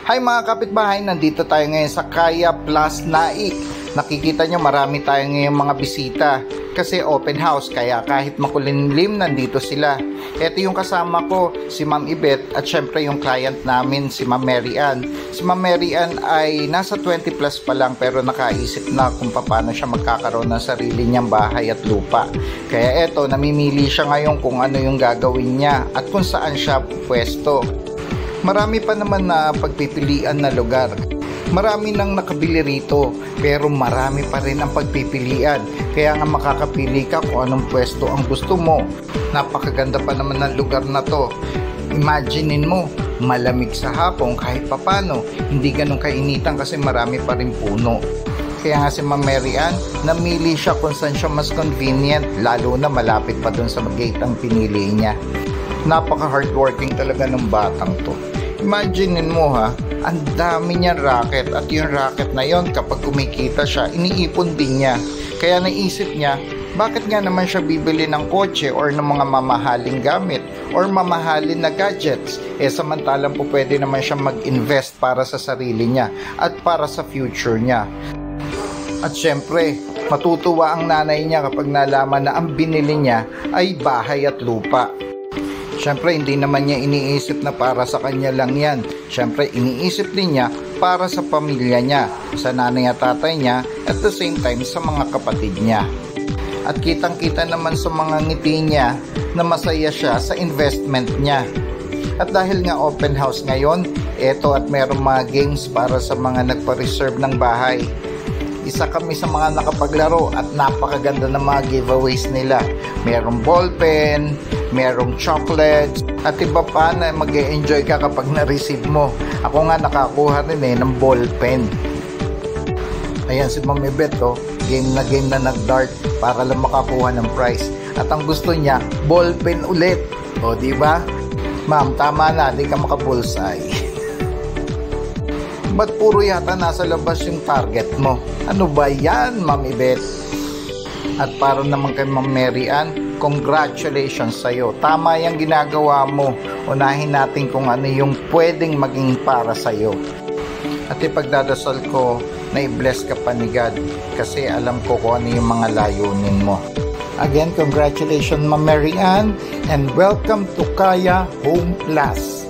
Hi mga kapitbahay, nandito tayo ngayon sa Kaya Plus Naik. Nakikita nyo marami tayo ngayon mga bisita kasi open house, kaya kahit makulimlim nandito sila. Ito yung kasama ko, si Ma'am Yvette, at syempre yung client namin, si Ma'am Mary Ann. Si Ma'am Mary Ann ay nasa 20 plus pa lang pero nakaisip na kung paano siya magkakaroon ng sarili niyang bahay at lupa. Kaya eto, namimili siya ngayon kung ano yung gagawin niya at kung saan siya pwesto. Marami pa naman na pagpipilian na lugar. Marami nang nakabili rito, pero marami pa rin ang pagpipilian. Kaya nga makakapili ka kung anong pwesto ang gusto mo. Napakaganda pa naman ng lugar na to. Imaginein mo, malamig sa hapon kahit papano. Hindi ganun kainitan kasi marami pa rin puno. Kaya nga si Ma'am Mary Ann, namili siya kung saan siya mas convenient, lalo na malapit pa dun sa gate ang pinili niya. Napaka hardworking talaga ng batang to. Imaginein mo ha, ang dami niyang racket at yung racket na yon kapag kumikita siya, iniipon din niya. Kaya naisip niya, bakit nga naman siya bibili ng kotse or ng mga mamahaling gamit or mamahalin na gadgets? Samantalang po pwede naman siya mag-invest para sa sarili niya at para sa future niya. At syempre, matutuwa ang nanay niya kapag nalaman na ang binili niya ay bahay at lupa. Siyempre, hindi naman niya iniisip na para sa kanya lang yan. Siyempre, iniisip din niya para sa pamilya niya, sa nanay at tatay niya, at the same time sa mga kapatid niya. At kitang-kita naman sa mga ngiti niya na masaya siya sa investment niya. At dahil nga open house ngayon, eto at merong mga games para sa mga nagpa-reserve ng bahay. Isa kami sa mga nakapaglaro at napakaganda ng mga giveaways nila. Merong ballpen, merong chocolates, at iba pa na mag-e-enjoy ka kapag na-receive mo. Ako nga nakakuha rin ng ballpen. Ayan si Ma'am Yvette, game na nag-dart para lang makakuha ng prize. At ang gusto niya, ballpen ulit. O diba? Ma'am, tama na, di ka maka-bullseye. Ba't puro yata nasa labas yung target mo? Ano ba yan, Ma'am Yvette? At para naman kay Ma'am Mary Ann, congratulations sa'yo. Tama yung ginagawa mo. Unahin natin kung ano yung pwedeng maging para sa'yo. At ipagdadasal ko na i-bless ka pa ni God kasi alam ko kung ano yung mga layunin mo. Again, congratulations Ma'am Mary Ann and welcome to Kaya Home Plus.